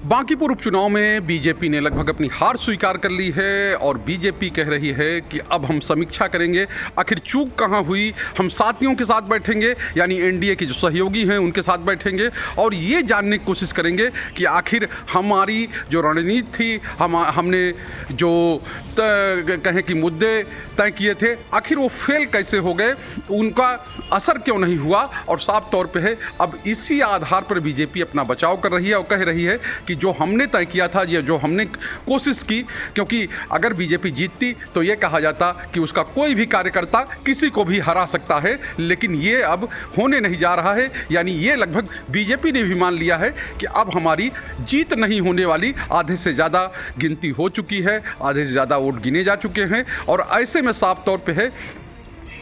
बांकीपुर उपचुनाव में बीजेपी ने लगभग अपनी हार स्वीकार कर ली है और बीजेपी कह रही है कि अब हम समीक्षा करेंगे, आखिर चूक कहां हुई। हम साथियों के साथ बैठेंगे, यानी एनडीए के जो सहयोगी हैं उनके साथ बैठेंगे और ये जानने की कोशिश करेंगे कि आखिर हमारी जो रणनीति थी, हमने जो कहें कि मुद्दे तय किए थे, आखिर वो फेल कैसे हो गए, उनका असर क्यों नहीं हुआ। और साफ तौर पे है अब इसी आधार पर बीजेपी अपना बचाव कर रही है और कह रही है कि जो हमने तय किया था, ये जो हमने कोशिश की, क्योंकि अगर बीजेपी जीतती तो ये कहा जाता कि उसका कोई भी कार्यकर्ता किसी को भी हरा सकता है, लेकिन ये अब होने नहीं जा रहा है। यानी ये लगभग बीजेपी ने भी मान लिया है कि अब हमारी जीत नहीं होने वाली, आधे से ज़्यादा गिनती हो चुकी है, आधे से ज़्यादा वोट गिने जा चुके हैं और ऐसे में साफ तौर पे है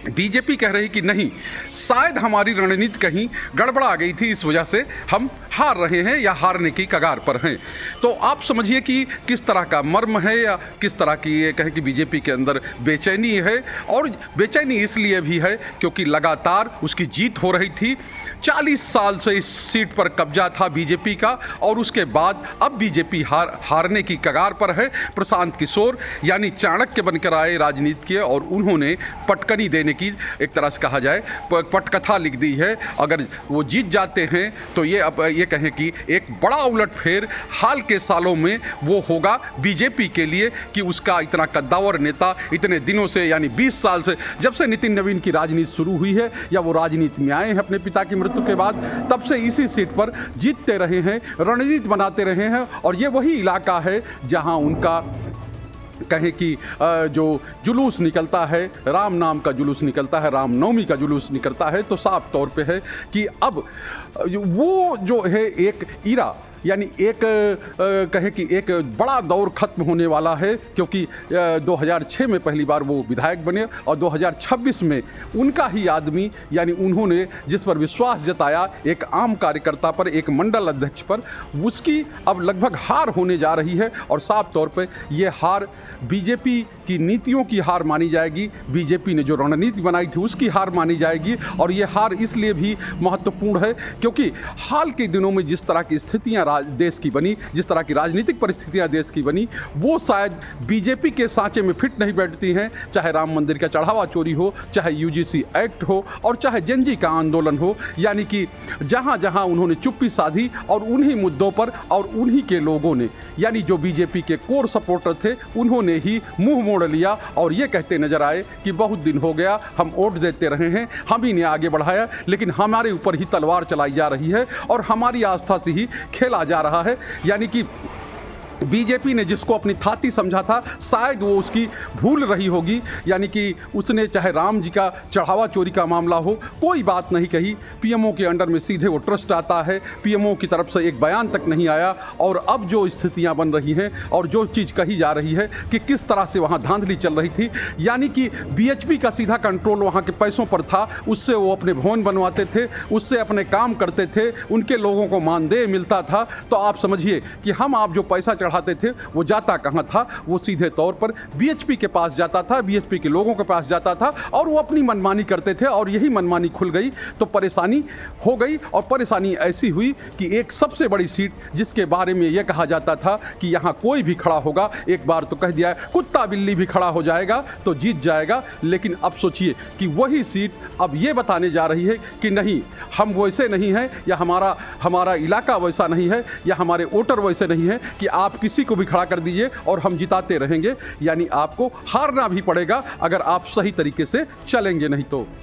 बीजेपी कह रही कि नहीं, शायद हमारी रणनीति कहीं गड़बड़ा गई थी, इस वजह से हम हार रहे हैं या हारने की कगार पर हैं। तो आप समझिए कि किस तरह का मर्म है या किस तरह की ये कहें कि बीजेपी के अंदर बेचैनी है। और बेचैनी इसलिए भी है क्योंकि लगातार उसकी जीत हो रही थी, 40 साल से इस सीट पर कब्जा था बीजेपी का और उसके बाद अब बीजेपी हारने की कगार पर है। प्रशांत किशोर यानी चाणक्य बनकर आए राजनीति के और उन्होंने पटकनी देने की, एक तरह से कहा जाए, पटकथा लिख दी है। अगर वो जीत जाते हैं तो ये अब ये कहें कि एक बड़ा उलटफेर हाल के सालों में वो होगा बीजेपी के लिए कि उसका इतना कद्दावर नेता इतने दिनों से, यानी 20 साल से, जब से नितिन नवीन की राजनीति शुरू हुई है या वो राजनीति में आए हैं अपने पिता की मृत्यु के बाद, तब से इसी सीट पर जीतते रहे हैं, रणनीति बनाते रहे हैं और ये वही इलाका है जहां उनका कहें कि जो जुलूस निकलता है, राम नाम का जुलूस निकलता है, रामनवमी का जुलूस निकलता है। तो साफ तौर पे है कि अब वो जो है एक इरा, यानी एक कहें कि एक बड़ा दौर खत्म होने वाला है, क्योंकि 2006 में पहली बार वो विधायक बने और 2026 में उनका ही आदमी, यानी उन्होंने जिस पर विश्वास जताया एक आम कार्यकर्ता पर, एक मंडल अध्यक्ष पर, उसकी अब लगभग हार होने जा रही है। और साफ तौर पे ये हार बीजेपी की नीतियों की हार मानी जाएगी, बीजेपी ने जो रणनीति बनाई थी उसकी हार मानी जाएगी। और ये हार इसलिए भी महत्वपूर्ण है क्योंकि हाल के दिनों में जिस तरह की स्थितियाँ देश की बनी, जिस तरह की राजनीतिक परिस्थितियां देश की बनी, वो शायद बीजेपी के सांचे में फिट नहीं बैठती हैं। चाहे राम मंदिर का चढ़ावा चोरी हो, चाहे यूजीसी एक्ट हो और चाहे जेनजी का आंदोलन हो, यानी कि जहां जहां उन्होंने चुप्पी साधी और उन्हीं मुद्दों पर और उन्हीं के लोगों ने, यानी जो बीजेपी के कोर सपोर्टर थे, उन्होंने ही मुंह मोड़ लिया और ये कहते नजर आए कि बहुत दिन हो गया, हम वोट देते रहे हैं, हम ही ने आगे बढ़ाया, लेकिन हमारे ऊपर ही तलवार चलाई जा रही है और हमारी आस्था से ही खेला जा रहा है। यानी कि बीजेपी ने जिसको अपनी थाती समझा था, शायद वो उसकी भूल रही होगी। यानी कि उसने चाहे राम जी का चढ़ावा चोरी का मामला हो, कोई बात नहीं कही, पीएमओ के अंडर में सीधे वो ट्रस्ट आता है, पीएमओ की तरफ से एक बयान तक नहीं आया। और अब जो स्थितियां बन रही हैं और जो चीज़ कही जा रही है कि किस तरह से वहाँ धांधली चल रही थी, यानी कि बीएचपी का सीधा कंट्रोल वहाँ के पैसों पर था, उससे वो अपने भवन बनवाते थे, उससे अपने काम करते थे, उनके लोगों को मानदेय मिलता था। तो आप समझिए कि आप जो पैसा चढ़ाते थे वो जाता कहां था, वो सीधे तौर पर बीएचपी के पास जाता था, बीएचपी के लोगों के पास जाता था और वो अपनी मनमानी करते थे। और यही मनमानी खुल गई तो परेशानी हो गई। और परेशानी ऐसी हुई कि एक सबसे बड़ी सीट जिसके बारे में यह कहा जाता था कि यहां कोई भी खड़ा होगा, एक बार तो कह दिया कुत्ता बिल्ली भी खड़ा हो जाएगा तो जीत जाएगा, लेकिन अब सोचिए कि वही सीट अब ये बताने जा रही है कि नहीं, हम वैसे नहीं हैं, या हमारा इलाका वैसा नहीं है, या हमारे वोटर वैसे नहीं है कि आप किसी को भी खड़ा कर दीजिए और हम जिताते रहेंगे। यानी आपको हारना भी पड़ेगा अगर आप सही तरीके से चलेंगे नहीं तो।